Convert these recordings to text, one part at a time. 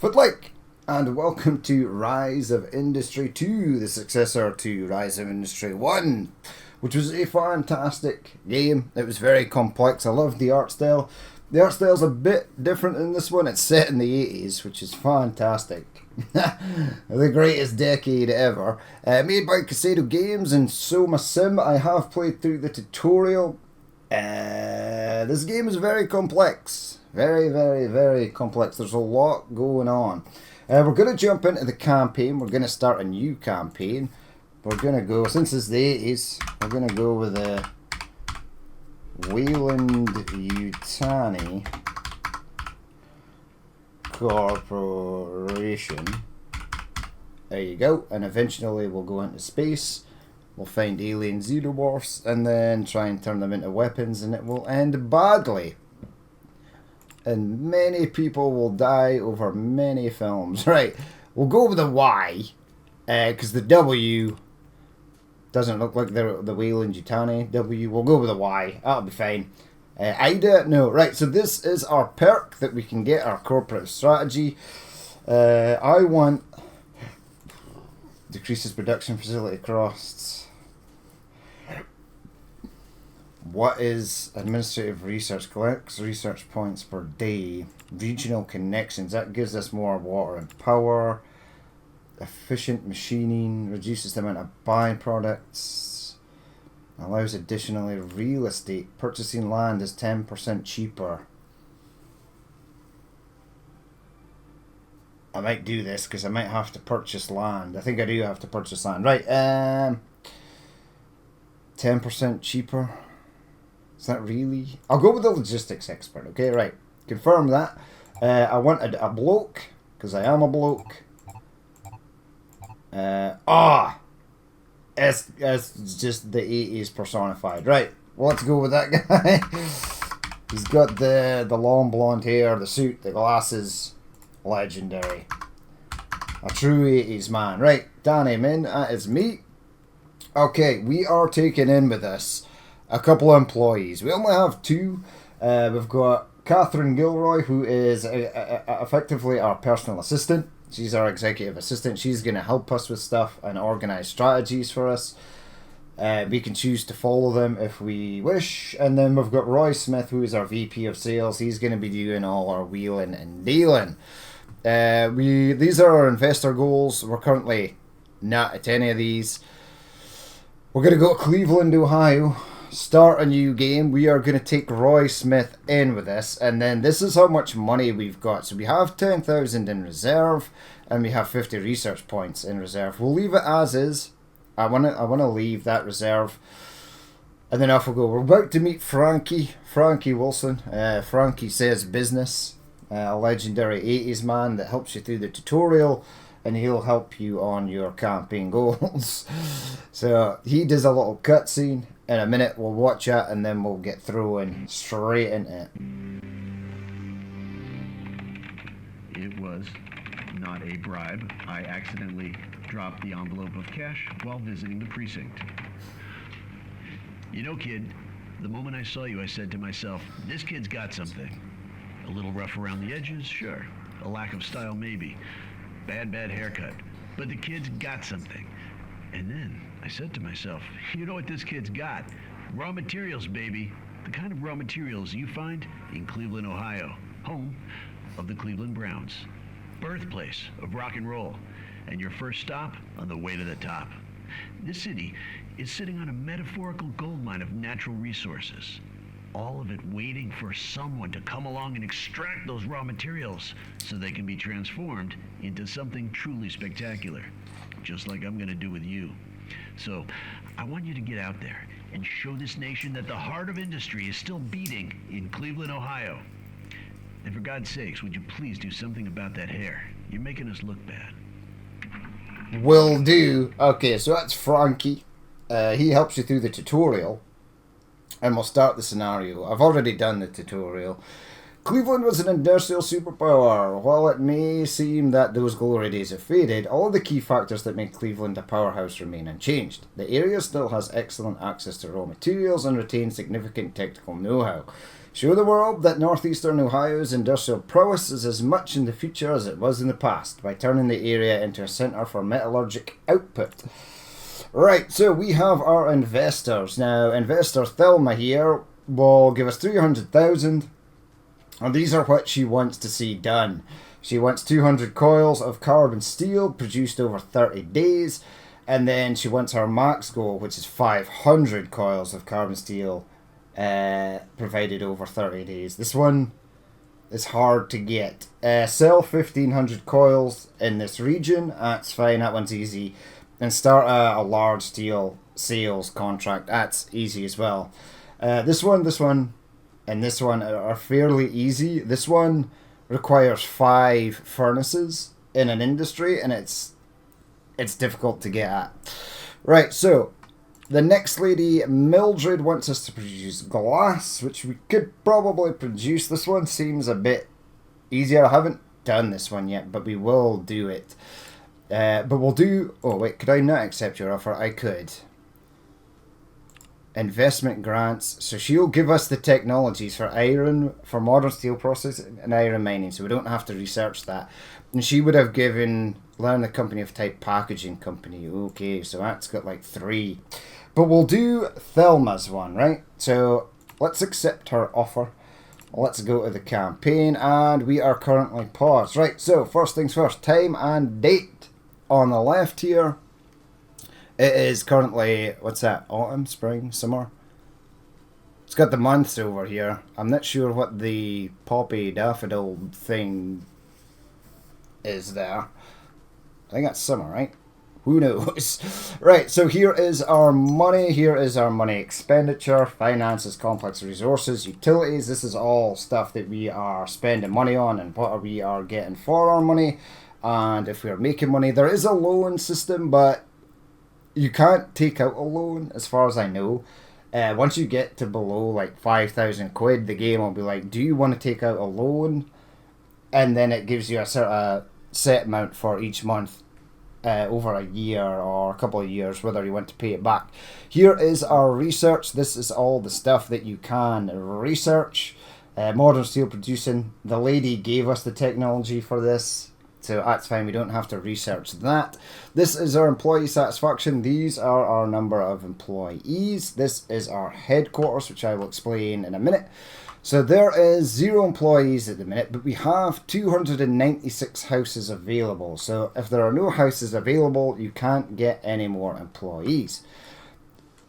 Footlick, and welcome to Rise of Industry 2, the successor to Rise of Industry 1, which was a fantastic game. It was very complex. I loved the art style. The art style's a bit different in this one. It's set in the 80s, which is fantastic. The greatest decade ever. Made by Casado Games and Soma Sim. I have played through the tutorial. This game is very complex. Very, very, very complex. There's a lot going on. We're going to jump into the campaign. We're going to start a new campaign. We're going to go, since it's the 80s, we're going to go with the Wayland Yutani Corporation. There you go. And eventually we'll go into space. We'll find alien xenomorphs and then try and turn them into weapons, and it will end badly. And many people will die over many films. Right, we'll go with the Y, because the W doesn't look like the Wayland Yutani W. We'll go with the Y. That'll be fine. Ida, no. Right, so this is our perk that we can get, our corporate strategy. I want decreases production facility costs. What is administrative research? Collects research points per day. Regional connections. That gives us more water and power. Efficient machining. Reduces the amount of byproducts. Allows additionally real estate. Purchasing land is 10% cheaper. I might do this because I might have to purchase land. I think I do have to purchase land. Right. 10% cheaper. Is that really? I'll go with the logistics expert. Okay, right. Confirm that. I wanted a bloke, because I am a bloke. It's just the 80s personified. Right, well, let's go with that guy. He's got the long blonde hair, the suit, the glasses. Legendary. A true 80s man. Right, Danny Min, that is me. Okay, we are taking in with us a couple of employees. We only have two. We've got Catherine Gilroy, who is effectively our personal assistant. She's our executive assistant. She's going to help us with stuff and organize strategies for us. We can choose to follow them if we wish. And then we've got Roy Smith, who is our VP of sales. He's going to be doing all our wheeling and dealing. These are our investor goals. We're currently not at any of these. We're going to go to Cleveland, Ohio. Start a new game. We are going to take Roy Smith in with us, and then this is how much money we've got. So we have 10,000 in reserve, and we have 50 research points in reserve. We'll leave it as is. I want to leave that reserve, and then off we'll go. We're about to meet Frankie Wilson. Frankie Says Business, a legendary 80s man that helps you through the tutorial, and he'll help you on your campaign goals. So he does a little cutscene. In a minute, we'll watch it, and then we'll get thrown straight into it. It was not a bribe. I accidentally dropped the envelope of cash while visiting the precinct. You know, kid, the moment I saw you, I said to myself, this kid's got something. A little rough around the edges, sure. A lack of style, maybe. Bad haircut. But the kid's got something. And then I said to myself, you know what this kid's got? Raw materials, baby. The kind of raw materials you find in Cleveland, Ohio, home of the Cleveland Browns, birthplace of rock and roll, and your first stop on the way to the top. This city is sitting on a metaphorical goldmine of natural resources, all of it waiting for someone to come along and extract those raw materials so they can be transformed into something truly spectacular, just like I'm going to do with you. So, I want you to get out there and show this nation that the heart of industry is still beating in Cleveland, Ohio. And for God's sakes, would you please do something about that hair? You're making us look bad. Will do. Okay, so that's Frankie. He helps you through the tutorial. And we'll start the scenario. I've already done the tutorial. Cleveland was an industrial superpower. While it may seem that those glory days have faded, all of the key factors that make Cleveland a powerhouse remain unchanged. The area still has excellent access to raw materials and retains significant technical know-how. Show the world that northeastern Ohio's industrial prowess is as much in the future as it was in the past by turning the area into a centre for metallurgic output. Right, so we have our investors. Now, investor Thelma here will give us 300,000. And these are what she wants to see done. She wants 200 coils of carbon steel produced over 30 days. And then she wants her max goal, which is 500 coils of carbon steel provided over 30 days. This one is hard to get. Sell 1,500 coils in this region. That's fine. That one's easy. And start a large steel sales contract. That's easy as well. This one, and this one are fairly easy. This one requires 5 furnaces in an industry, and it's difficult to get at. Right, so the next lady, Mildred, wants us to produce glass, which we could probably produce. This one seems a bit easier. I haven't done this one yet, but we will do it. But we'll do... Oh, wait, could I not accept your offer? I could. Investment grants. So she'll give us the technologies for iron, for modern steel processing and iron mining, so we don't have to research that. And she would have given learn the company of type packaging company. Okay, so that's got like 3. But we'll do Thelma's one, right? So let's accept her offer. Let's go to the campaign, and we are currently paused. Right, so first things first, time and date on the left here. It is currently, what's that, autumn, spring, summer? It's got the months over here. I'm not sure what the poppy daffodil thing is there. I think that's summer, right? Who knows? Right, so here is our money. Here is our money expenditure, finances, complex resources, utilities. This is all stuff that we are spending money on and what we are getting for our money. And if we're making money, there is a loan system, but you can't take out a loan, as far as I know. Once you get to below like 5,000 quid, the game will be like, do you want to take out a loan? And then it gives you a sort of set amount for each month over a year or a couple of years, whether you want to pay it back. Here is our research. This is all the stuff that you can research. Modern steel producing. The lady gave us the technology for this, so that's fine. We don't have to research that. This is our employee satisfaction. These are our number of employees. This is our headquarters, which I will explain in a minute. So there is 0 employees at the minute, but we have 296 houses available. So if there are no houses available, you can't get any more employees.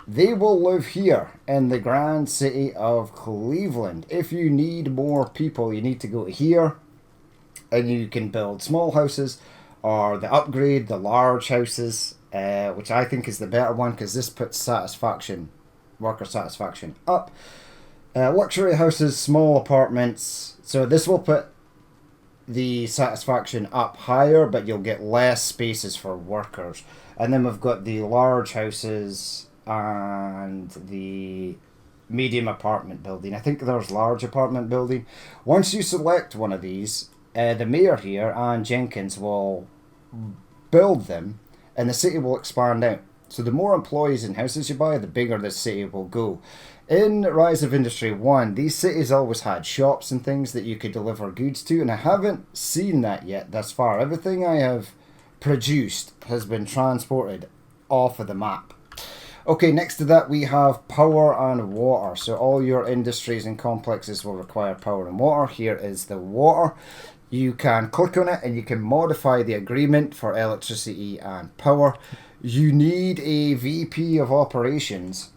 They will live here in the grand city of Cleveland. If you need more people, you need to go to here, and you can build small houses or the upgrade, the large houses, which I think is the better one because this puts satisfaction, worker satisfaction up. Luxury houses, small apartments. So this will put the satisfaction up higher, but you'll get less spaces for workers. And then we've got the large houses and the medium apartment building. I think there's large apartment building. Once you select one of these, the mayor here, Ann Jenkins, will build them and the city will expand out. So the more employees and houses you buy, the bigger the city will go. In Rise of Industry 1, these cities always had shops and things that you could deliver goods to, and I haven't seen that yet thus far. Everything I have produced has been transported off of the map. Okay, next to that we have power and water. So all your industries and complexes will require power and water. Here is the water. You can click on it and you can modify the agreement for electricity and power. You need a VP of operations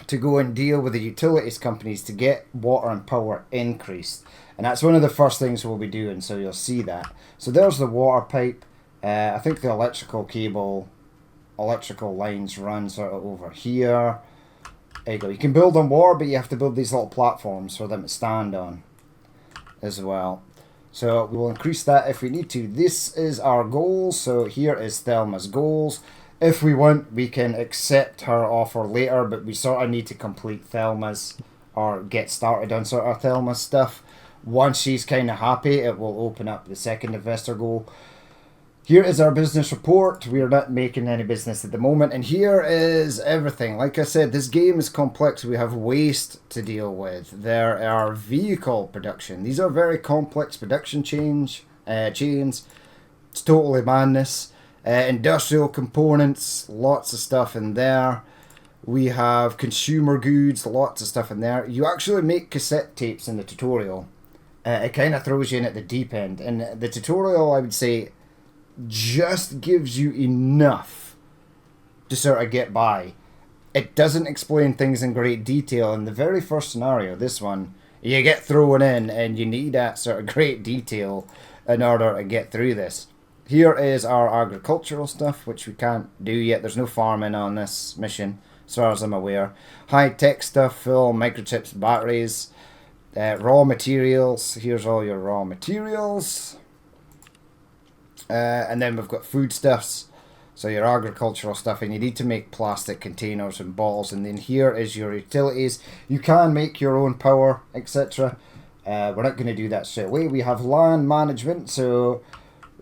to go and deal with the utilities companies to get water and power increased. And that's one of the first things we'll be doing, so you'll see that. So there's the water pipe. I think the electrical cable, electrical lines run sort of over here. There you go. You can build on water, but you have to build these little platforms for them to stand on as well. So we will increase that if we need to. This is our goals. So here is Thelma's goals. If we want, we can accept her offer later, but we sort of need to complete Thelma's or get started on sort of Thelma's stuff. Once she's kind of happy, it will open up the second investor goal. Here is our business report. We are not making any business at the moment. And here is everything. Like I said, this game is complex. We have waste to deal with. There are vehicle production. These are very complex production chains. It's totally madness. Industrial components. Lots of stuff in there. We have consumer goods. Lots of stuff in there. You actually make cassette tapes in the tutorial. It kind of throws you in at the deep end. And the tutorial, I would say, just gives you enough to sort of get by. It doesn't explain things in great detail. In the very first scenario, this one, you get thrown in and you need that sort of great detail in order to get through this. Here is our agricultural stuff, which we can't do yet. There's no farming on this mission, as far as I'm aware. High-tech stuff, full microchips, batteries, raw materials. Here's all your raw materials. And then we've got foodstuffs, so your agricultural stuff, and you need to make plastic containers and bottles. And then here is your utilities. You can make your own power, etc. We're not going to do that straight away. We have land management, so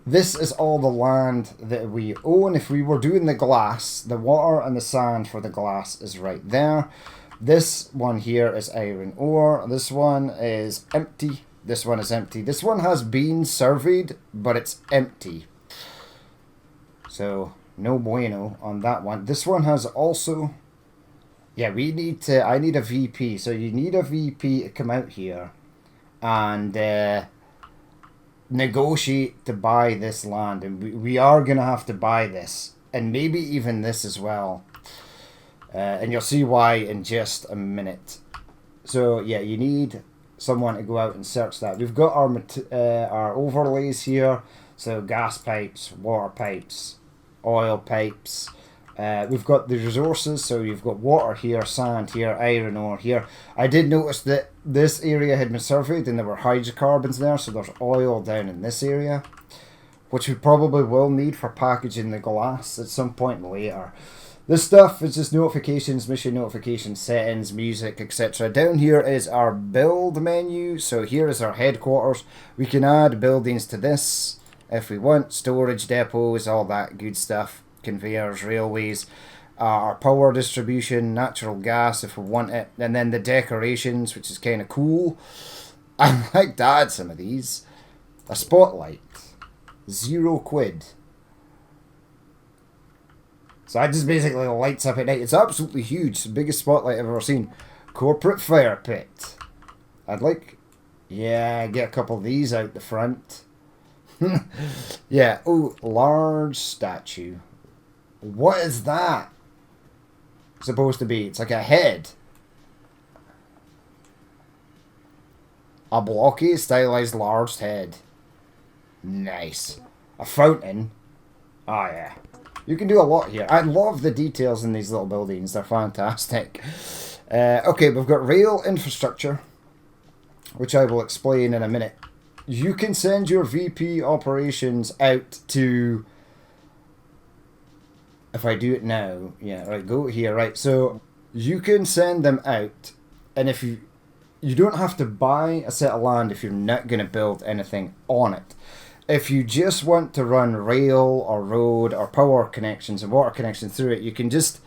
this is all the land that we own. If we were doing the glass, the water and the sand for the glass is right there. This one here is iron ore. This one is empty. This one is empty. This one has been surveyed, but it's empty. So, no bueno on that one. This one has also... Yeah, I need a VP. So you need a VP to come out here and negotiate to buy this land. And we are going to have to buy this. And maybe even this as well. And you'll see why in just a minute. So, yeah, you need someone to go out and search that. We've got our overlays here, so gas pipes, water pipes, oil pipes. We've got the resources, so you've got water here, sand here, iron ore here. I did notice that this area had been surveyed and there were hydrocarbons there, so there's oil down in this area, which we probably will need for packaging the glass at some point later. This stuff is just notifications, mission notifications, settings, music, etc. Down here is our build menu. So here is our headquarters. We can add buildings to this if we want. Storage depots, all that good stuff. Conveyors, railways. Our power distribution, natural gas if we want it. And then the decorations, which is kind of cool. I like to add some of these. A spotlight. £0. So that just basically lights up at night. It's absolutely huge. It's the biggest spotlight I've ever seen. Corporate fire pit. I'd like... Yeah, get a couple of these out the front. Yeah. Oh, large statue. What is that supposed to be? It's like a head. A blocky, stylized, large head. Nice. A fountain. Oh, yeah. You can do a lot here. I love the details in these little buildings. They're fantastic. Okay, we've got rail infrastructure, which I will explain in a minute. You can send your VP operations out to... If I do it now... Yeah, right, go here. Right, so you can send them out, and if you don't have to buy a set of land if you're not going to build anything on it. If you just want to run rail or road or power connections and water connections through it, you can just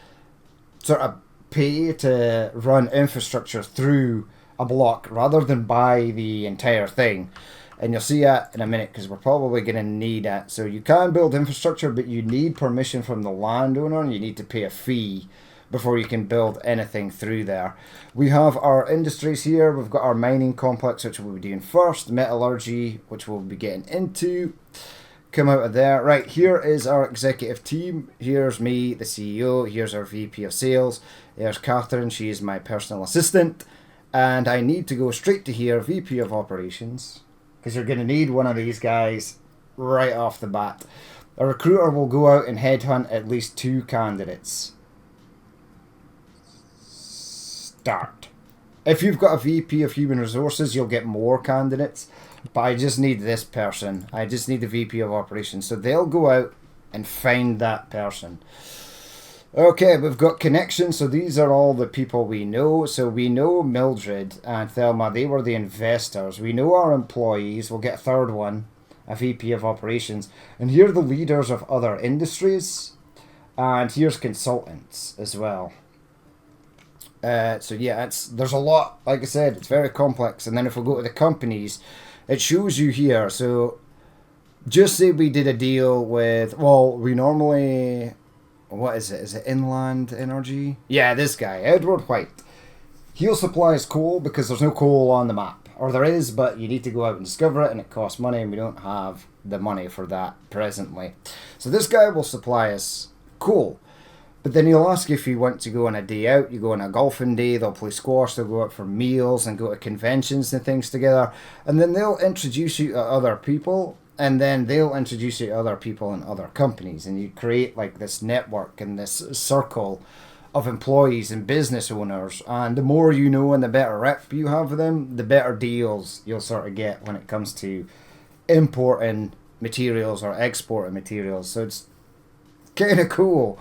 sort of pay to run infrastructure through a block rather than buy the entire thing. And you'll see that in a minute because we're probably going to need that. So you can build infrastructure, but you need permission from the landowner and you need to pay a fee before you can build anything through there. We have our industries here. We've got our mining complex, which we'll be doing first. Metallurgy, which we'll be getting into. Come out of there. Right, here is our executive team. Here's me, the CEO. Here's our VP of sales. There's Catherine. She is my personal assistant. And I need to go straight to here, VP of operations, because you're going to need one of these guys right off the bat. A recruiter will go out and headhunt at least 2 candidates. Start. If you've got a VP of human resources, you'll get more candidates. But I just need this person. I just need the VP of operations. So they'll go out and find that person. Okay, we've got connections, so these are all the people we know. So we know Mildred and Thelma, they were the investors. We know our employees, we'll get a third one, a VP of operations. And here are the leaders of other industries. And here's consultants as well. So yeah, there's a lot, like I said, it's very complex. And then if we go to the companies, it shows you here. So just say we did a deal with, well, we normally... What is it? Is it Inland Energy? Yeah, this guy, Edward White. He'll supply us coal because there's no coal on the map. Or there is, but you need to go out and discover it and it costs money and we don't have the money for that presently. So this guy will supply us coal. But then he'll ask if you want to go on a day out. You go on a golfing day, they'll play squash, they'll go out for meals and go to conventions and things together. And then they'll introduce you to other people. And then they'll introduce you to other people in other companies. And you create like this network and this circle of employees and business owners. And the more you know and the better rep you have with them, the better deals you'll sort of get when it comes to importing materials or exporting materials. So it's kind of cool.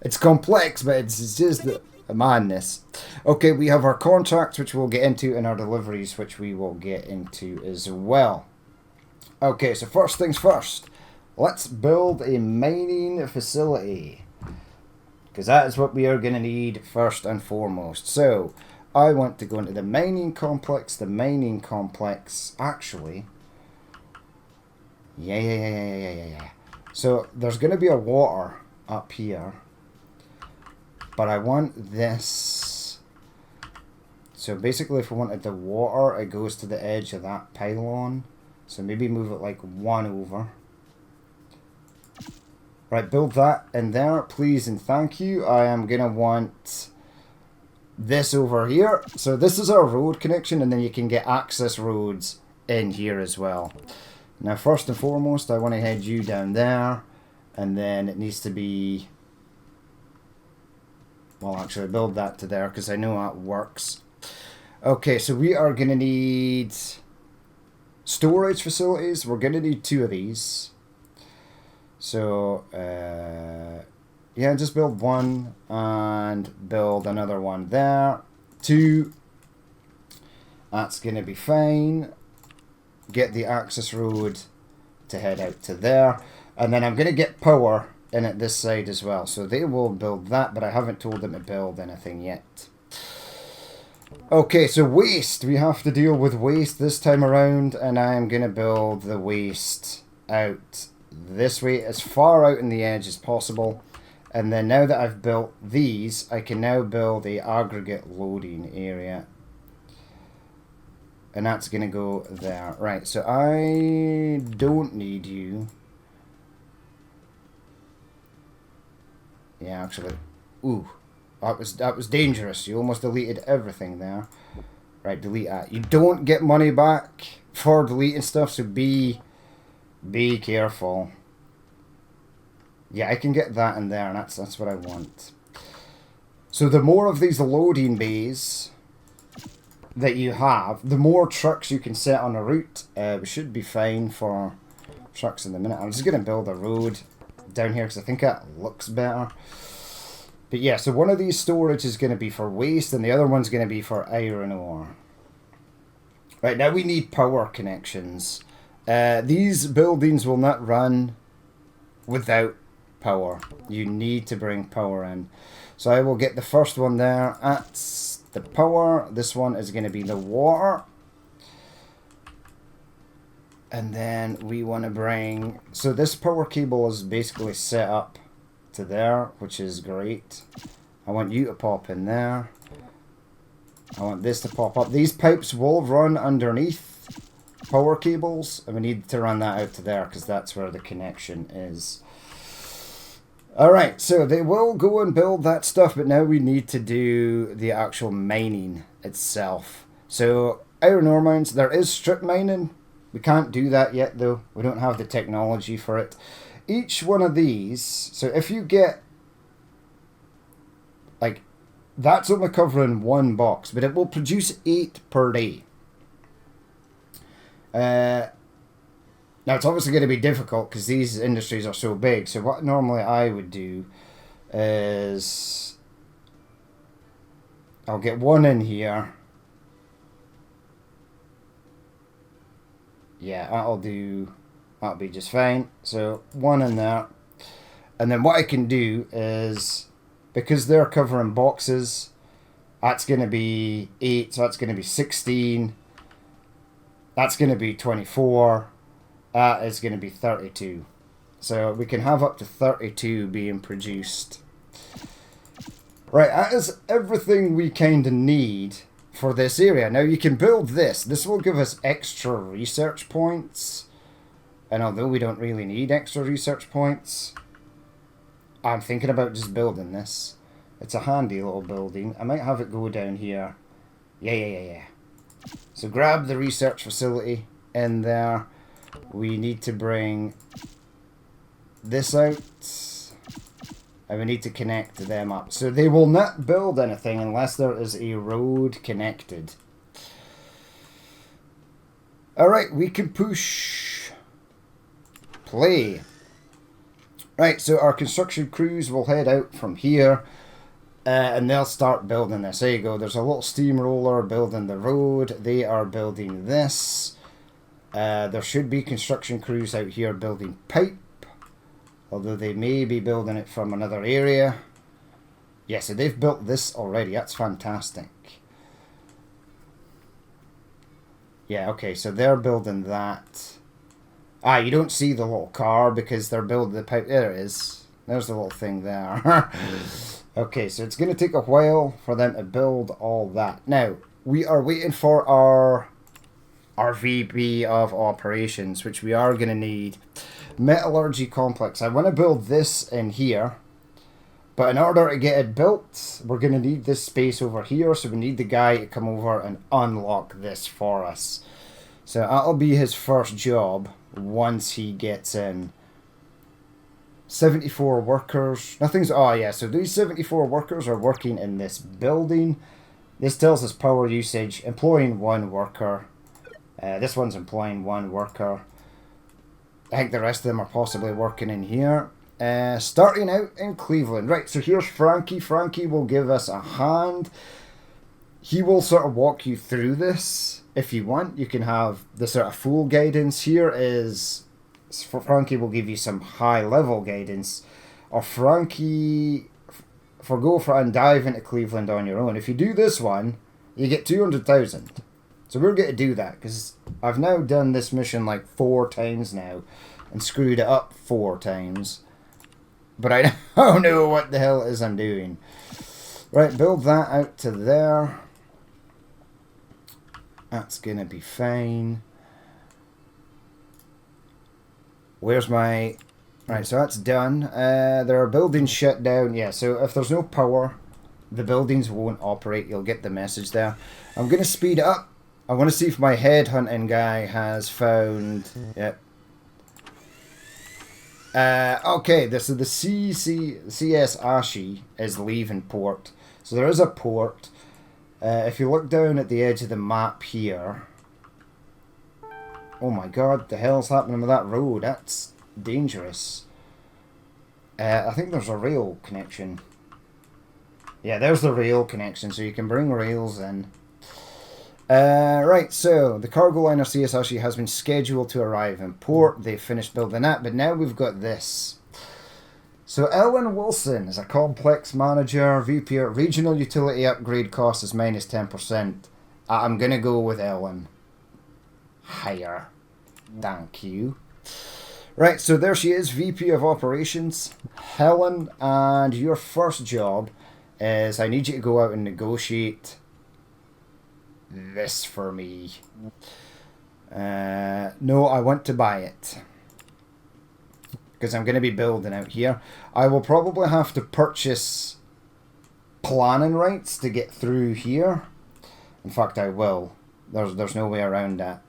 It's complex, but it's just a madness. Okay, we have our contracts, which we'll get into, and our deliveries, which we will get into as well. Okay, so first things first, let's build a mining facility, because that is what we are going to need first and foremost. So I want to go into the mining complex. The mining complex, actually, yeah. So there's going to be a water up here, but I want this. So basically, if we wanted the water, it goes to the edge of that pylon. So maybe move it like one over. Right, build that in there, please and thank you. I am going to want this over here. So this is our road connection, and then you can get access roads in here as well. Now, first and foremost, I want to head you down there. And then it needs to be... Well, actually, build that to there, because I know that works. Okay, so we are going to need... storage facilities. We're going to need 2 of these. So, yeah, just build 1 and build another one there. 2. That's going to be fine. Get the access road to head out to there. And then I'm going to get power in at this side as well. So they will build that, but I haven't told them to build anything yet. Okay, so waste. We have to deal with waste this time around, and I am going to build the waste out this way, as far out in the edge as possible. And then now that I've built these, I can now build a aggregate loading area. And that's going to go there. Right, so I don't need you. Yeah, actually. Ooh. That was dangerous. You almost deleted everything there. Right, delete that. You don't get money back for deleting stuff, so be careful. Yeah, I can get that in there, and that's what I want. So the more of these loading bays that you have, the more trucks you can set on a route. We should be fine for trucks in a minute. I'm just going to build a road down here because I think that looks better. But yeah, so one of these storage is going to be for waste, and the other one's going to be for iron ore. Right, now we need power connections. These buildings will not run without power. You need to bring power in. So I will get the first one there. That's the power. This one is going to be the water. And then we want to bring... So this power cable is basically set up to there, which is great. I want you to pop in there. I want this to pop up. These pipes will run underneath power cables, and we need to run that out to there because that's where the connection is. Alright, so they will go and build that stuff, but now we need to do the actual mining itself. So, iron ore mines, there is strip mining. We can't do that yet though. We don't have the technology for it. Each one of these, so if you get, like, that's only covering 1 box, but it will produce 8 per day. Now it's obviously going to be difficult because these industries are so big. So what normally I would do is I'll get one in here. Yeah, that'll be just fine. So one in there. And then what I can do is, because they're covering boxes, that's going to be 8, so that's going to be 16. That's going to be 24. That is going to be 32. So we can have up to 32 being produced. Right, that is everything we kind of need for this area. Now you can build this. This will give us extra research points. And although we don't really need extra research points, I'm thinking about just building this. It's a handy little building. I might have it go down here. Yeah. So grab the research facility in there. We need to bring this out. And we need to connect them up. So they will not build anything unless there is a road connected. Alright, we can push. Play. Right, so our construction crews will head out from here. And they'll start building this. There you go. There's a little steamroller building the road. They are building this. There should be construction crews out here building pipe. Although they may be building it from another area. Yeah, so they've built this already. That's fantastic. Yeah, okay, so they're building that. Ah, you don't see the little car because they're building the pipe. There it is. There's the little thing there. Okay, so it's going to take a while for them to build all that. Now, we are waiting for our VP of operations, which we are going to need. Metallurgy complex. I want to build this in here, but in order to get it built, we're going to need this space over here, so we need the guy to come over and unlock this for us. So that'll be his first job once he gets in. 74 workers. Nothing's... Oh, yeah, so these 74 workers are working in this building. This tells us power usage. Employing 1 worker. This one's employing 1 worker. I think the rest of them are possibly working in here. Starting out in Cleveland. Right, so here's Frankie. Frankie will give us a hand. He will sort of walk you through this. If you want, you can have the sort of full guidance. Here is... Frankie will give you some high-level guidance. Or Frankie... Forgo for and dive into Cleveland on your own. If you do this one, you get 200,000. So we're going to do that, because I've now done this mission like 4 times now, and screwed it up 4 times. But I don't know what the hell it is I'm doing. Right, build that out to there. That's going to be fine. Where's my... Right, so that's done. There are buildings shut down. Yeah, so if there's no power, the buildings won't operate. You'll get the message there. I'm going to speed it up. I want to see if my headhunting guy has found... Yep. Okay, so the CS Ashi is leaving port. So there is a port. If you look down at the edge of the map here... Oh my god, the hell's happening with that road? That's dangerous. I think there's a rail connection. Yeah, there's the rail connection, so you can bring rails in. Right, so the cargo liner CS Ashi has been scheduled to arrive in port. They've finished building that, but now we've got this. So Ellen Wilson is a complex manager, VP, regional utility upgrade cost is minus 10%. I'm going to go with Ellen. Higher. Thank you. Right, so there she is, VP of Operations, Helen, and your first job is I need you to go out and negotiate this for me. No, I want to buy it. Because I'm going to be building out here. I will probably have to purchase planning rights to get through here. In fact, I will. There's no way around that.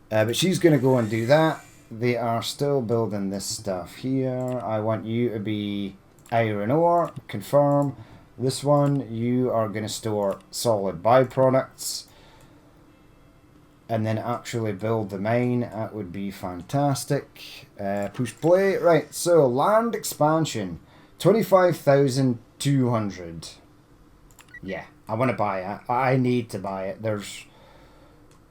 But she's going to go and do that. They are still building this stuff here. I want you to be iron ore. Confirm. This one, you are going to store solid byproducts. And then actually build the mine. That would be fantastic. Push play. Right, so land expansion. 25,200. Yeah, I want to buy it. I need to buy it. There's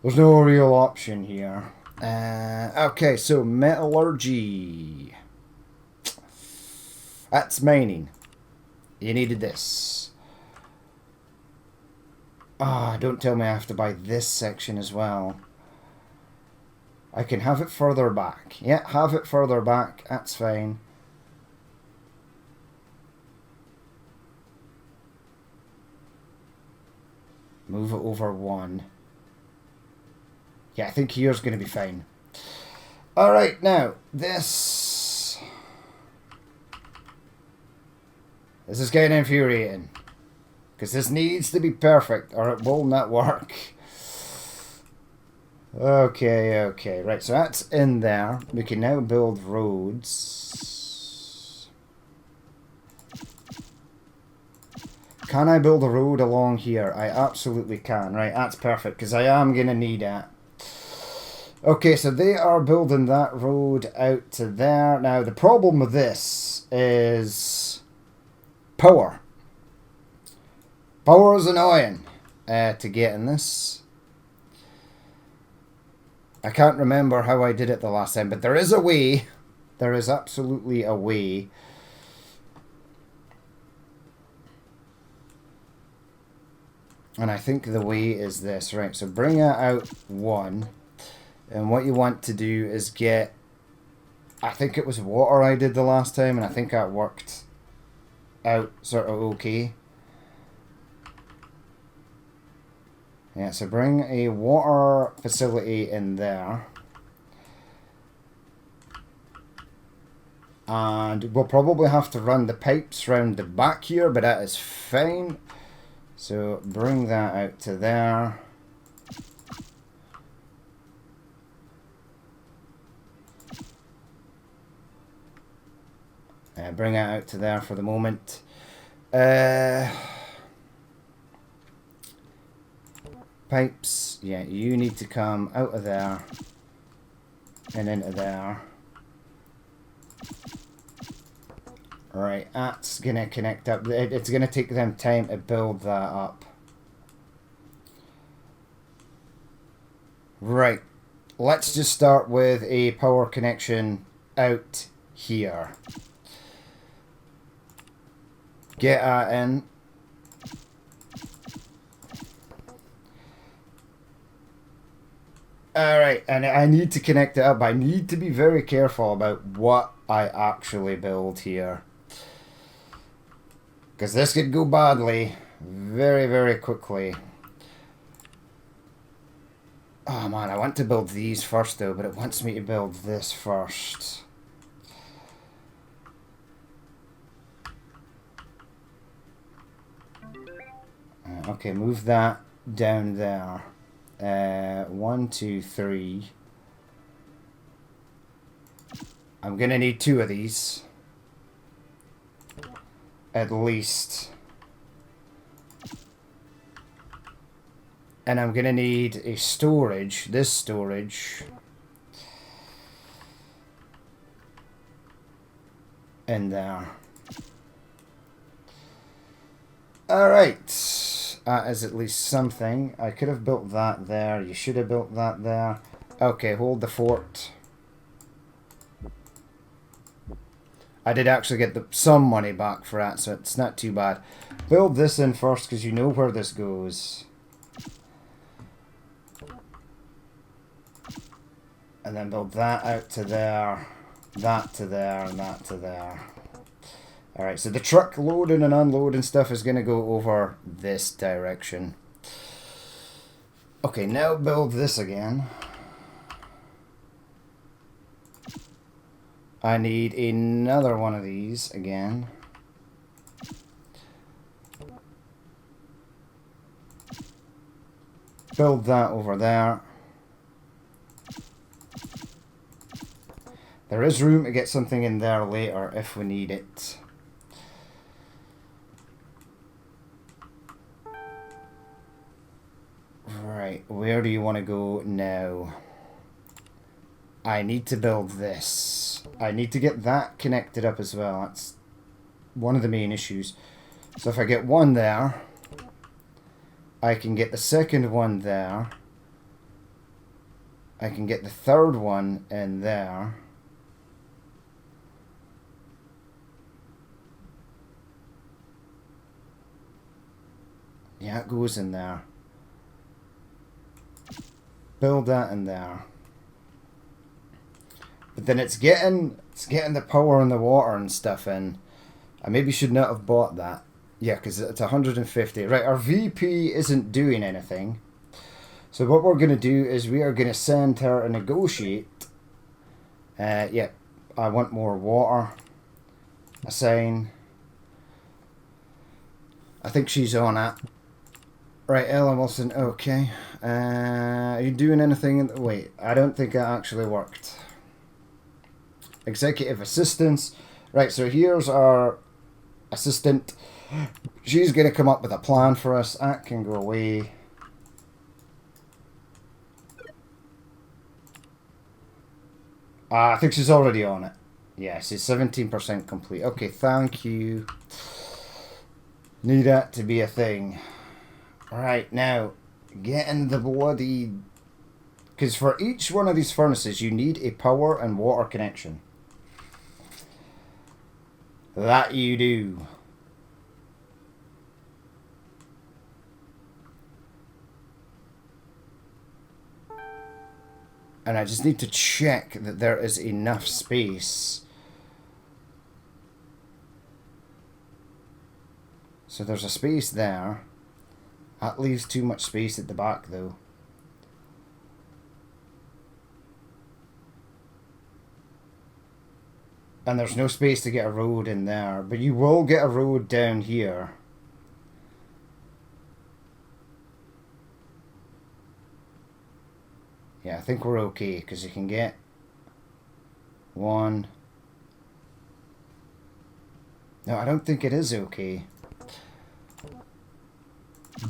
no real option here. Okay, so metallurgy. That's mining. You needed this. Ah, don't tell me I have to buy this section as well. I can have it further back. Yeah, have it further back. That's fine. Move it over one. Yeah, I think here's going to be fine. Alright, now, this is getting infuriating. Because this needs to be perfect, or it will not work. Okay, right, so that's in there. We can now build roads. Can I build a road along here? I absolutely can. Right, that's perfect, because I am going to need it. Okay, so they are building that road out to there. Now, the problem with this is power. Power is annoying to get in this. I can't remember how I did it the last time, but there is a way. There is absolutely a way. And I think the way is this. Right, so bring it out one. And what you want to do is get... I think it was water I did the last time, and I think that worked out sort of okay. Yeah, so bring a water facility in there. And we'll probably have to run the pipes round the back here, but that is fine. So bring that out to there. Bring it out to there for the moment. Pipes, yeah, you need to come out of there and into there. Right, that's gonna connect up. It's gonna take them time to build that up. Right, let's just start with a power connection out here. Get that in. Alright, and I need to connect it up. I need to be very careful about what I actually build here. Because this could go badly very, very quickly. Oh man, I want to build these first though, but it wants me to build this first. Okay, move that down there. 1, 2, 3. I'm gonna need 2 of these. At least. And I'm gonna need a storage, this storage. In there. Alright. That is at least something. I could have built that there. You should have built that there. Okay, hold the fort. I did actually get some money back for that, so it's not too bad. Build this in first, because you know where this goes. And then build that out to there, that to there, and that to there. Alright, so the truck loading and unloading stuff is going to go over this direction. Okay, now build this again. I need another one of these again. Build that over there. There is room to get something in there later if we need it. Right, where do you want to go now? I need to build this. I need to get that connected up as well. That's one of the main issues. So if I get one there, I can get the second one there. I can get the third one in there. Yeah, it goes in there. Build that in there. But then it's getting the power and the water and stuff in. I maybe should not have bought that. Yeah, because it's 150. Right, our VP isn't doing anything. So what we're going to do is we are going to send her a negotiate. Yeah, I want more water. Assign. I think she's on it. Right, Ellen Wilson, okay. Are you doing anything? Wait, I don't think that actually worked. Executive assistance. Right, so here's our assistant. She's going to come up with a plan for us. That can go away. I think she's already on it. Yes, it's 17% complete. Okay, thank you. Need that to be a thing. Alright, now, getting the bloody... Because for each one of these furnaces, you need a power and water connection. That you do. And I just need to check that there is enough space. So there's a space there. That leaves too much space at the back though. And there's no space to get a road in there. But you will get a road down here. Yeah, I think we're okay, because you can get one. No, I don't think it is okay.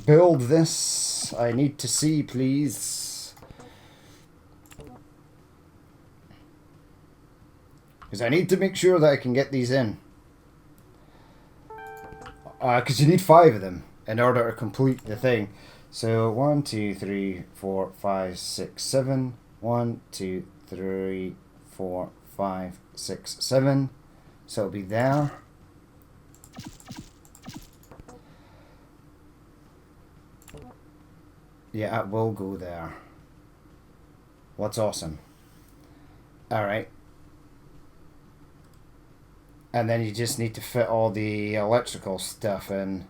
Build this. I need to see, please. Because I need to make sure that I can get these in. Because you need 5 of them in order to complete the thing. So 1, 2, 3, 4, 5, 6, 7. 1, 2, 3, 4, 5, 6, 7. So it'll be there. Yeah, it will go there. Well, that's awesome. Alright. And then you just need to fit all the electrical stuff in.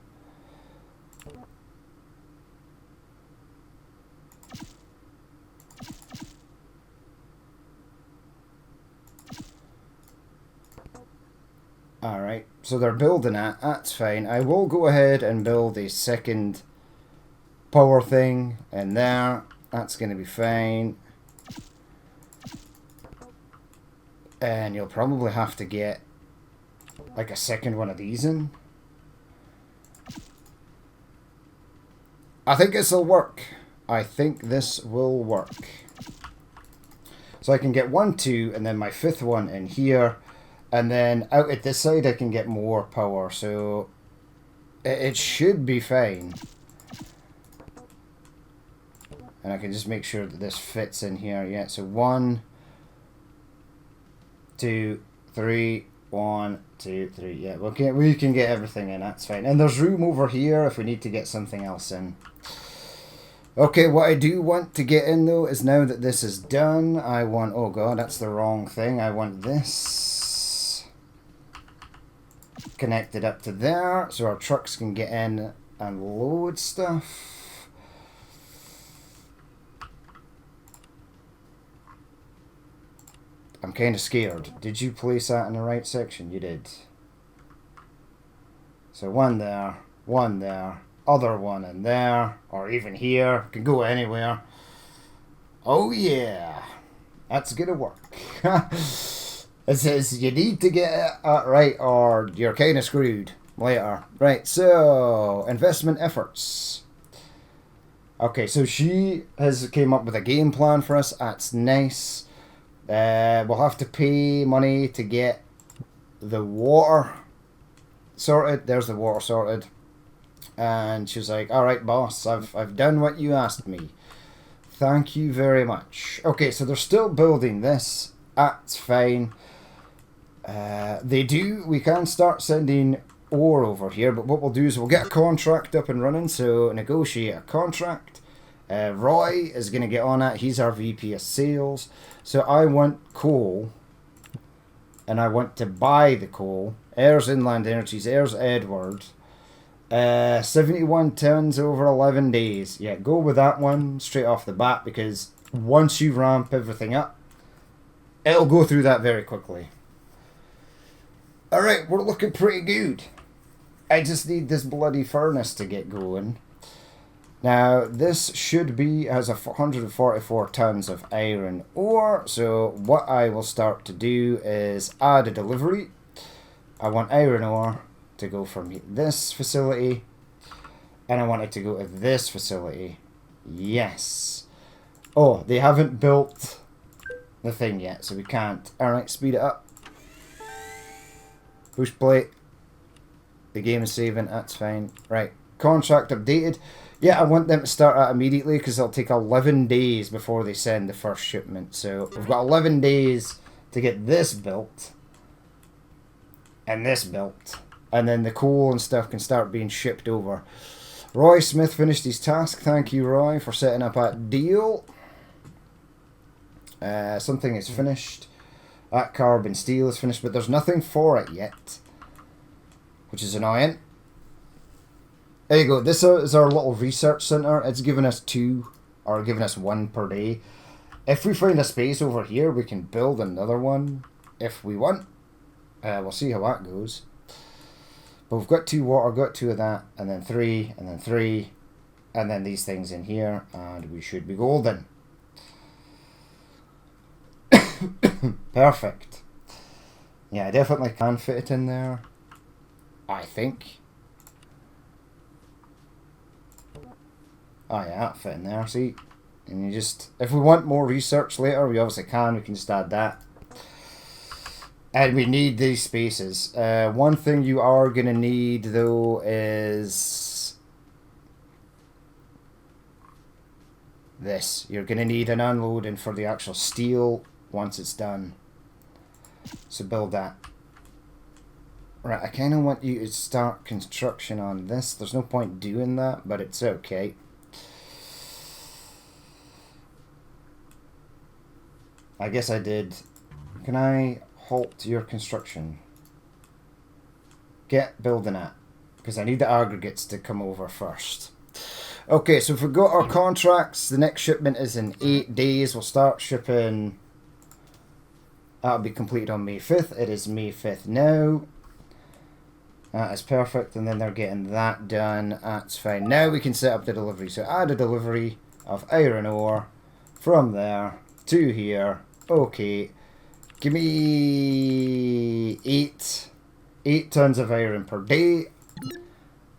Alright, so they're building it. That's fine. I will go ahead and build a second power thing in there. That's going to be fine. And you'll probably have to get like a second one of these in. I think this will work. I think this will work. So I can get 1, 2, and then my 5th one in here. And then out at this side I can get more power. So it should be fine. And I can just make sure that this fits in here. Yeah, so 1, 2, 3, 1, 2, 3. Yeah, we can get everything in. That's fine. And there's room over here if we need to get something else in. Okay, what I do want to get in though is now that this is done, I want... Oh god, that's the wrong thing. I want this connected up to there so our trucks can get in and load stuff. I'm kind of scared. Did you place that in the right section? You did. So 1 there, 1 there, other one in there, or even here. Can go anywhere. Oh yeah, that's gonna work. It says you need to get it right or you're kind of screwed later. Right, so investment efforts. Okay, so she has came up with a game plan for us. That's nice. We'll have to pay money to get the water. sorted. There's the water sorted. And she was like, alright boss, I've done what you asked me. Thank you very much. Okay, so they're still building this. That's fine. We can start sending ore over here, but what we'll do is we'll get a contract up and running, so negotiate a contract. Roy is going to get on it. He's our VP of sales. So I want coal, and I want to buy the coal. Heirs Inland Energies, Heirs Edward. 71 tons over 11 days. Yeah, go with that one straight off the bat, because once you ramp everything up, it'll go through that very quickly. Alright, we're looking pretty good. I just need this bloody furnace to get going. Now, this has 144 tons of iron ore, so what I will start to do is add a delivery. I want iron ore to go from this facility, and I want it to go to this facility. Yes. Oh, they haven't built the thing yet, so we can't. Alright, speed it up. Push play. The game is saving, that's fine. Right, contract updated. Yeah, I want them to start that immediately, because it'll take 11 days before they send the first shipment. So we've got 11 days to get this built, and this built, and then the coal and stuff can start being shipped over. Roy Smith finished his task. Thank you, Roy, for setting up that deal. Something is finished. That carbon steel is finished, but there's nothing for it yet, which is annoying. There you go. This is our little research center. It's giving us 2, or giving us 1 per day. If we find a space over here, we can build another one if we want. We'll see how that goes. But we've got 2 water, got 2 of that, and then 3, and then 3, and then these things in here, and we should be golden. Perfect. Yeah, I definitely can fit it in there, I think. Oh yeah, that fit in there, see? And you just, if we want more research later, we obviously can, we can just add that. And we need these spaces. One thing you are going to need, though, is this. You're going to need an unloading for the actual steel once it's done. So build that. Right, I kind of want you to start construction on this. There's no point doing that, but it's okay. I guess I did. Can I halt your construction? Get building it, because I need the aggregates to come over first. Okay, so if we got our contracts, the next shipment is in 8 days. We'll start shipping. That'll be completed on May 5th. It is May 5th now. That is perfect, and then they're getting that done. That's fine. Now we can set up the delivery. So add a delivery of iron ore from there to here. Okay. Give me 8 tons of iron per day.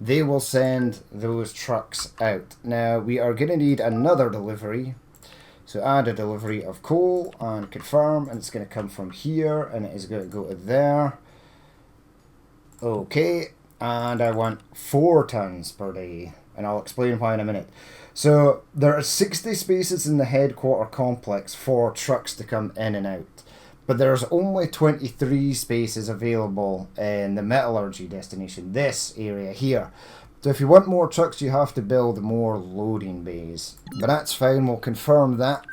They will send those trucks out. Now we are going to need another delivery. So add a delivery of coal and confirm, and it's going to come from here, and it is going to go to there. Okay, and I want 4 tons per day, and I'll explain why in a minute. So there are 60 spaces in the headquarter complex for trucks to come in and out. But there's only 23 spaces available in the metallurgy destination, this area here. So if you want more trucks, you have to build more loading bays. But that's fine, we'll confirm that.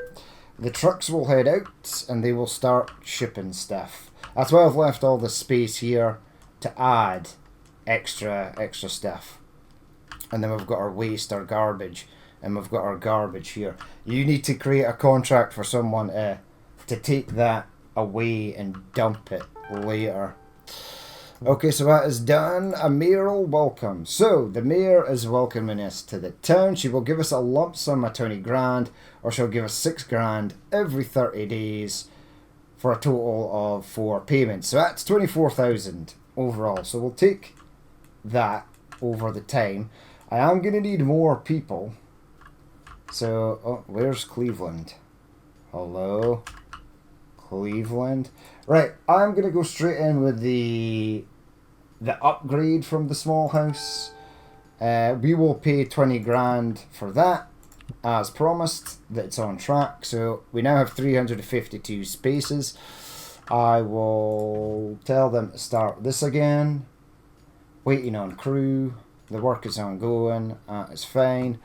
The trucks will head out and they will start shipping stuff. That's why I've left all the space here to add extra stuff. And then we've got our waste, our garbage, and we've got our garbage here. You need to create a contract for someone to take that away and dump it later. Okay, so that is done. A mayoral welcome. So the mayor is welcoming us to the town. She will give us a lump sum of 20 grand, or she'll give us 6 grand every 30 days for a total of 4 payments. So that's 24,000 overall. So we'll take that over the time. I am going to need more people. So, oh, where's Cleveland? Hello? Cleveland. Right, I'm going to go straight in with the the upgrade from the small house. We will pay 20 grand for that, as promised. That's on track. So we now have 352 spaces. I will tell them to start this again. Waiting on crew. The work is ongoing. It's fine.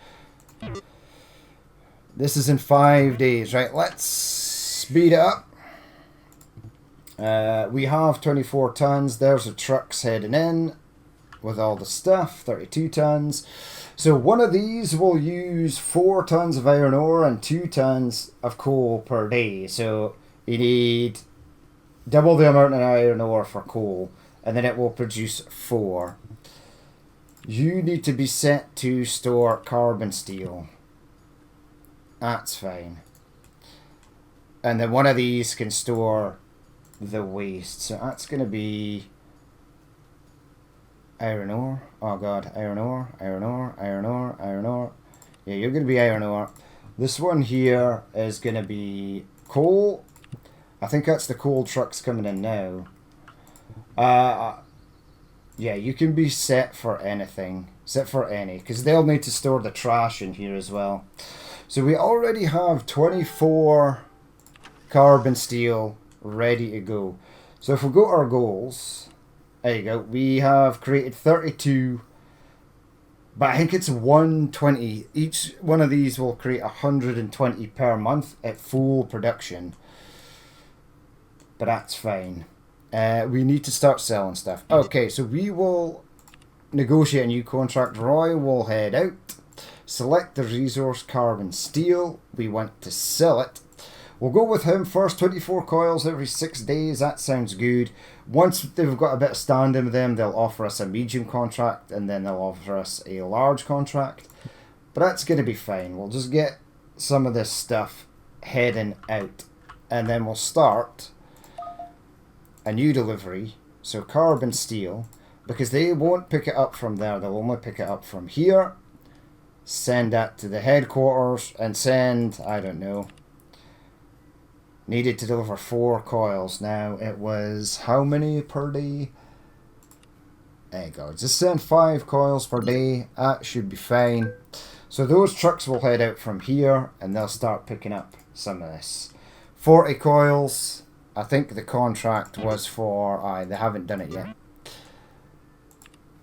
This is in 5 days, right? Let's speed it up. We have 24 tons. There's the trucks heading in with all the stuff. 32 tons. So one of these will use 4 tons of iron ore and 2 tons of coal per day. So you need double the amount of iron ore for coal, and then it will produce 4. You need to be set to store carbon steel. That's fine. And then one of these can store the waste. So that's going to be iron ore. Oh god, iron ore, iron ore, iron ore, iron ore. Yeah, you're going to be iron ore. This one here is going to be coal. I think that's the coal trucks coming in now. Yeah, you can be set for anything. Set for any. Because they'll need to store the trash in here as well. So we already have 24 carbon steel ready to go. So if we go to our goals, there you go. We have created 32, but I think it's 120. Each one of these will create 120 per month at full production. But that's fine. We need to start selling stuff. Okay, so we will negotiate a new contract. Roy will head out. Select the resource carbon steel. We want to sell it. We'll go with him first. 24 coils every 6 days. That sounds good. Once they've got a bit of standing with them, they'll offer us a medium contract, and then they'll offer us a large contract. But that's going to be fine. We'll just get some of this stuff heading out, and then we'll start a new delivery. So carbon steel, because they won't pick it up from there. They'll only pick it up from here. Send that to the headquarters and send, I don't know, needed to deliver 4 coils. Now it was how many per day? There you go. Just send 5 coils per day. That should be fine. So those trucks will head out from here and they'll start picking up some of this. 40 coils. I think the contract was for, they haven't done it yet.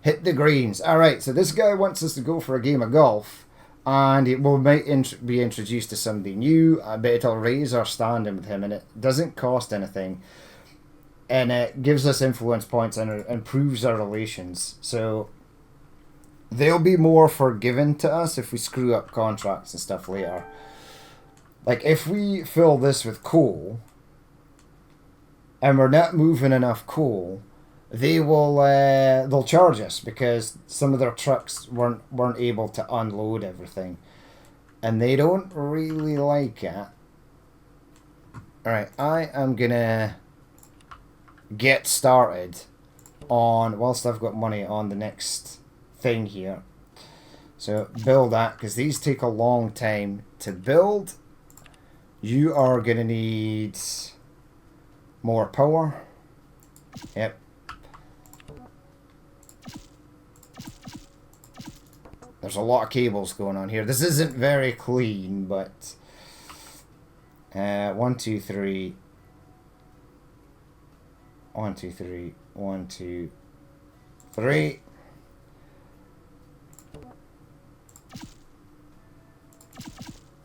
Hit the greens. Alright, so this guy wants us to go for a game of golf. And it will be introduced to somebody new. I bet it'll raise our standing with him. And it doesn't cost anything. And it gives us influence points and it improves our relations. So they'll be more forgiving to us if we screw up contracts and stuff later. Like if we fill this with coal and we're not moving enough coal, they will they'll charge us because some of their trucks weren't able to unload everything, and they don't really like it. All right, I am gonna get started on, whilst I've got money, on the next thing here. So build that, because these take a long time to build. You are gonna need more power. Yep. There's a lot of cables going on here. This isn't very clean, but 1, 2, 3. 1, 2, 3. 1, 2, 3.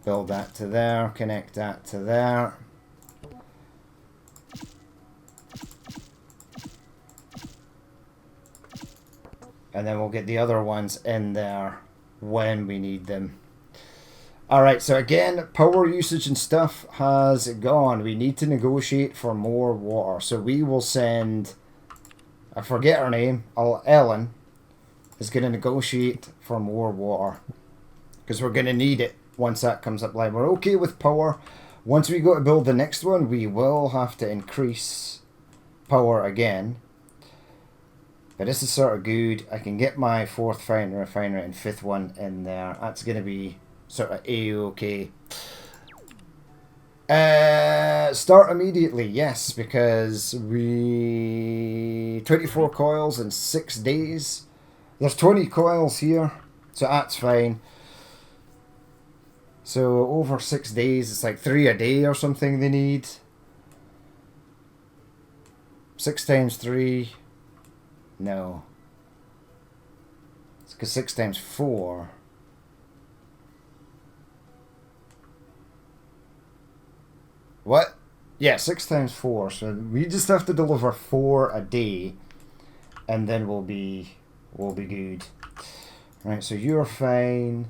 Build that to there. Connect that to there. And then we'll get the other ones in there when we need them. Alright, so again, power usage and stuff has gone. We need to negotiate for more water. So we will send, I forget her name, Ellen is going to negotiate for more water. Because we're going to need it once that comes up live. We're okay with power. Once we go to build the next one, we will have to increase power again. But this is sort of good. I can get my 4th refinery and 5th one in there. That's going to be sort of A-okay. Start immediately, yes, because 24 coils in 6 days. There's 20 coils here, so that's fine. So over 6 days, it's like 3 a day or something they need. 6 times 3. No. It's because 6 times 4. What? Yeah, 6 times 4. So we just have to deliver 4 a day, and then we'll be good. Right, so you're fine.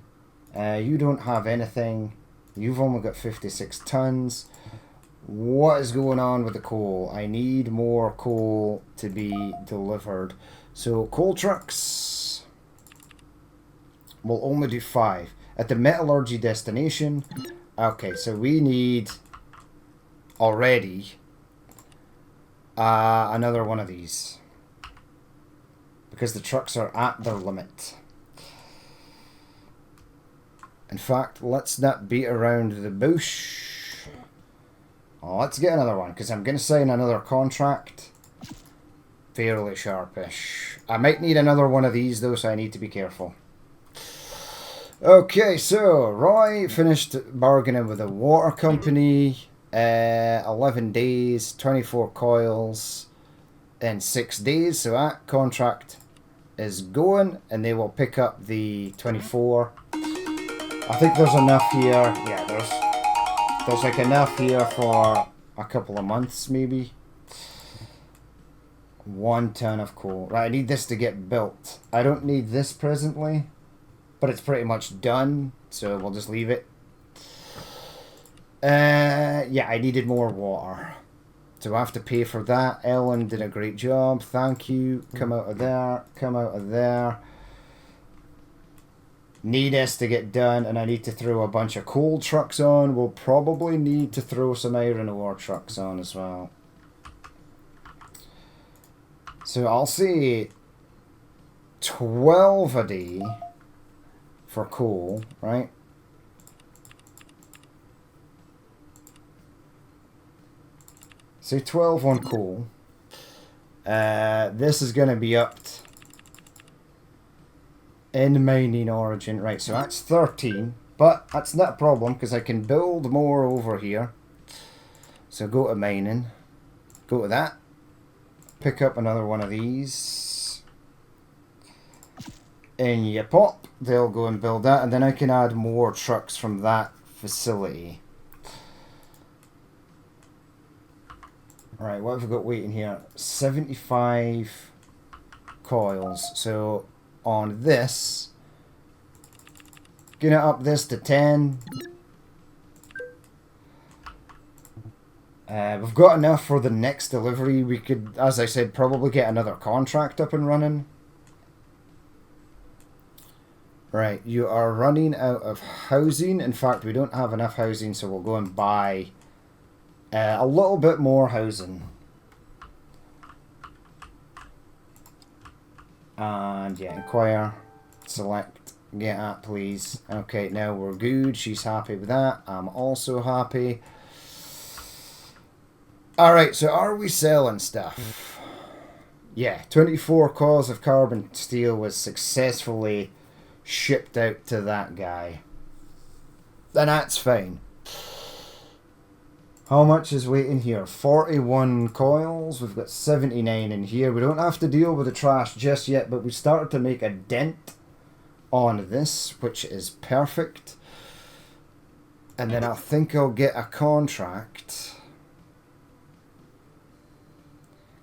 You don't have anything. You've only got 56 tons. What is going on with the coal? I need more coal to be delivered. So coal trucks will only do 5 at the metallurgy destination. Okay, so we need already another one of these because the trucks are at their limit. In fact, let's not beat around the bush. Oh, let's get another one because I'm going to sign another contract fairly sharpish. I might need another one of these though, so I need to be careful. Okay, so Roy finished bargaining with the water company. 11 days, 24 coils in 6 days. So that contract is going, and they will pick up the 24. I think there's enough here. Yeah, there's like enough here for a couple of months, maybe. 1 ton of coal. Right, I need this to get built. I don't need this presently, but it's pretty much done, so we'll just leave it. Yeah, I needed more water. So I have to pay for that. Ellen did a great job. Thank you. Come out of there. Come out of there. Need this to get done, and I need to throw a bunch of coal trucks on. We'll probably need to throw some iron ore trucks on as well. So I'll say 12 a day for coal, right? Say 12 on coal. This is going to be upped in mining origin. Right, so that's 13. But that's not a problem because I can build more over here. So go to mining. Go to that. Pick up another one of these. In you pop. They'll go and build that. And then I can add more trucks from that facility. Right, what have we got waiting here? 75 coils. So on this, gonna up this to 10. We've got enough for the next delivery. We could, as I said, probably get another contract up and running. Right, you are running out of housing. In fact, we don't have enough housing, so we'll go and buy a little bit more housing. And yeah, inquire, select, get at please. Okay, now we're good. She's happy with that. I'm also happy. Alright, so are we selling stuff? Yeah, 24 coils of carbon steel was successfully shipped out to that guy. And that's fine. How much is waiting here? 41 coils. We've got 79 in here. We don't have to deal with the trash just yet, but we started to make a dent on this, which is perfect. And then I think I'll get a contract.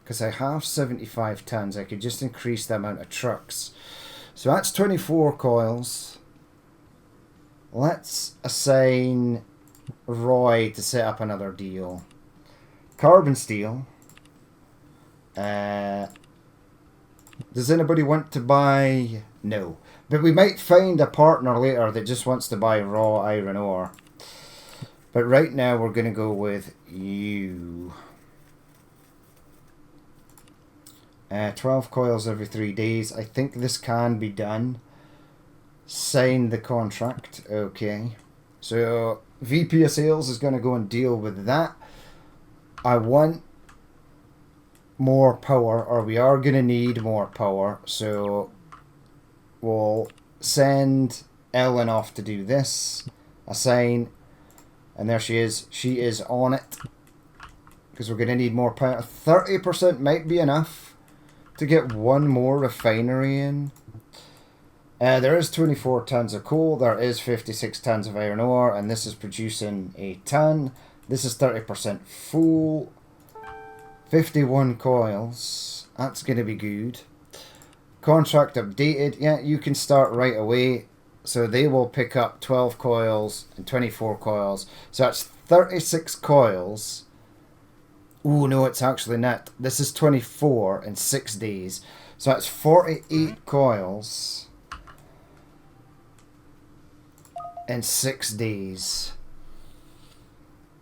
Because I have 75 tons. I could just increase the amount of trucks. So that's 24 coils. Let's assign Roy to set up another deal. Carbon steel. Does anybody want to buy? No. But we might find a partner later that just wants to buy raw iron ore. But right now we're going to go with you. 12 coils every 3 days. I think this can be done. Sign the contract. Okay. So VP of Sales is going to go and deal with that. I want more power, or we are going to need more power, so we'll send Ellen off to do this. Assign, and there she is. She is on it, because we're going to need more power. 30% might be enough to get one more refinery in. There is 24 tons of coal, there is 56 tons of iron ore, and this is producing a ton. This is 30% full. 51 coils. That's going to be good. Contract updated. Yeah, you can start right away. So they will pick up 12 coils and 24 coils. So that's 36 coils. Oh, no, it's actually not. This is 24 in 6 days. So that's 48 coils in 6 days.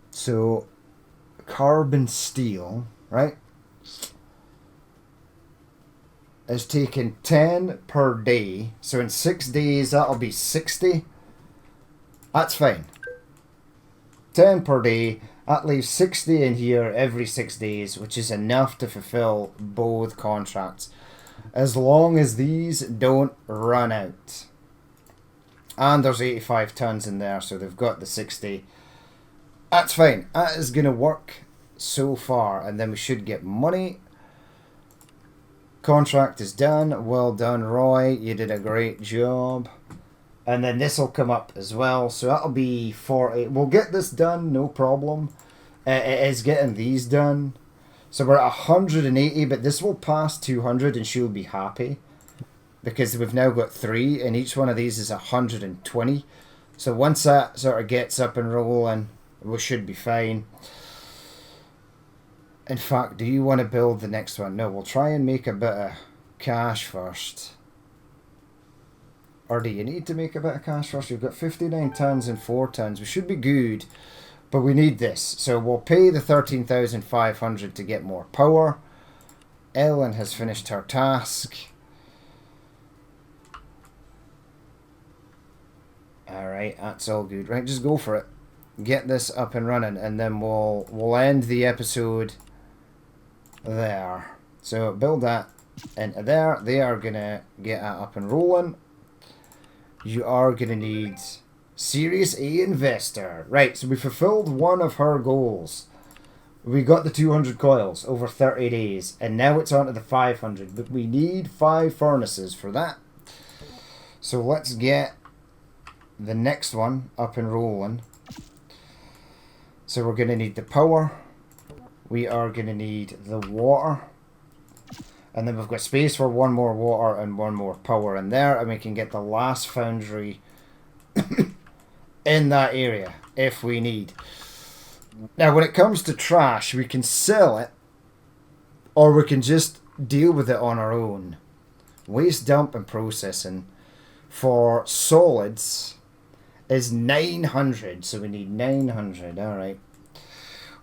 So carbon steel, right, is taking 10 per day. So in 6 days, that'll be 60. That's fine. 10 per day. That leaves 60 in here every 6 days, which is enough to fulfill both contracts. As long as these don't run out. And there's 85 tons in there, so they've got the 60. That's fine. That is going to work so far, and then we should get money. Contract is done. Well done, Roy. You did a great job. And then this will come up as well, so that'll be 40. We'll get this done, no problem. It is getting these done. So we're at 180, but this will pass 200 and she'll be happy. Because we've now got 3, and each one of these is 120. So once that sort of gets up and rolling, we should be fine. In fact, do you want to build the next one? No, we'll try and make a bit of cash first. Or do you need to make a bit of cash first? We've got 59 tons and 4 tons. We should be good, but we need this. So we'll pay the 13,500 to get more power. Ellen has finished her task. Alright, that's all good. Right, just go for it. Get this up and running, and then we'll end the episode there. So build that into there. They are gonna get that up and rolling. You are gonna need Series A investor. Right, so we fulfilled one of her goals. We got the 200 coils over 30 days, and now it's on to the 500, but we need 5 furnaces for that. So let's get the next one up and rolling. So we're going to need the power. We are going to need the water. And then we've got space for one more water and one more power in there. And we can get the last foundry in that area if we need. Now when it comes to trash, we can sell it. Or we can just deal with it on our own. Waste dump and processing for solids is 900, so we need 900. Alright,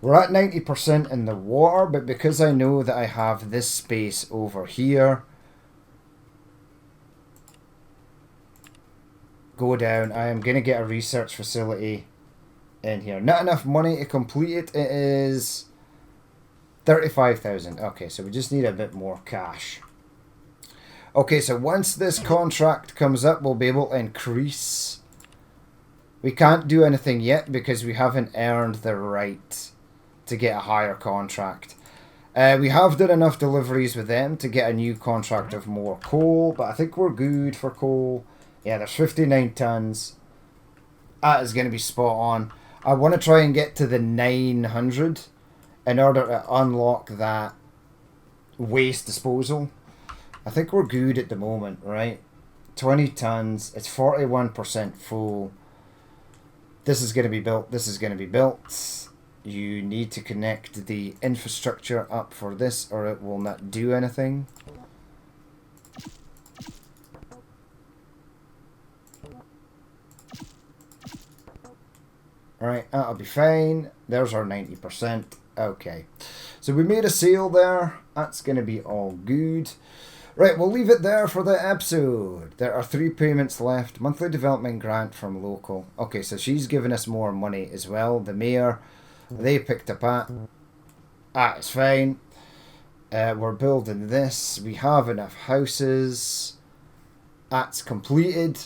we're at 90% in the water, but because I know that I have this space over here, go down. I am going to get a research facility in here. Not enough money to complete it. It is 35,000. Okay, so we just need a bit more cash. Okay, so once this contract comes up, we'll be able to increase. We can't do anything yet because we haven't earned the right to get a higher contract. We have done enough deliveries with them to get a new contract of more coal, but I think we're good for coal. Yeah, there's 59 tons. That is going to be spot on. I want to try and get to the 900 in order to unlock that waste disposal. I think we're good at the moment, right? 20 tons. It's 41% full. This is going to be built. This is going to be built. You need to connect the infrastructure up for this or it will not do anything. Alright, that'll be fine. There's our 90%. Okay. So we made a sale there. That's going to be all good. Right, we'll leave it there for the episode. There are 3 payments left. Monthly development grant from local. Okay, so she's giving us more money as well. The mayor, they picked up at. That is fine. We're building this. We have enough houses. That's completed.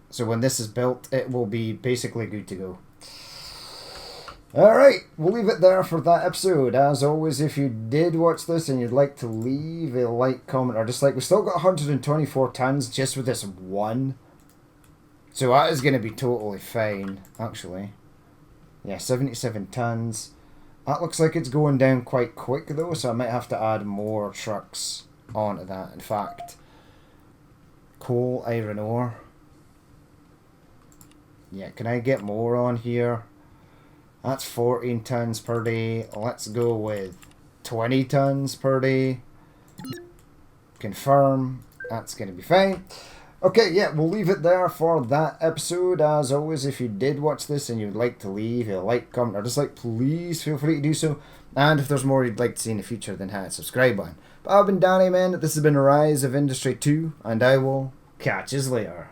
So when this is built, it will be basically good to go. Alright, we'll leave it there for that episode. As always, if you did watch this and you'd like to leave a like, comment, or dislike, we've still got 124 tons just with this one. So that is going to be totally fine, actually. Yeah, 77 tons. That looks like it's going down quite quick though, so I might have to add more trucks onto that. In fact, coal, iron ore. Yeah, can I get more on here? That's 14 tons per day. Let's go with 20 tons per day. Confirm. That's going to be fine. Okay, yeah, we'll leave it there for that episode. As always, if you did watch this and you'd like to leave a like, comment, or dislike, please feel free to do so. And if there's more you'd like to see in the future, then hit that subscribe button. But I've been Danny, man. This has been Rise of Industry 2, and I will catch you later.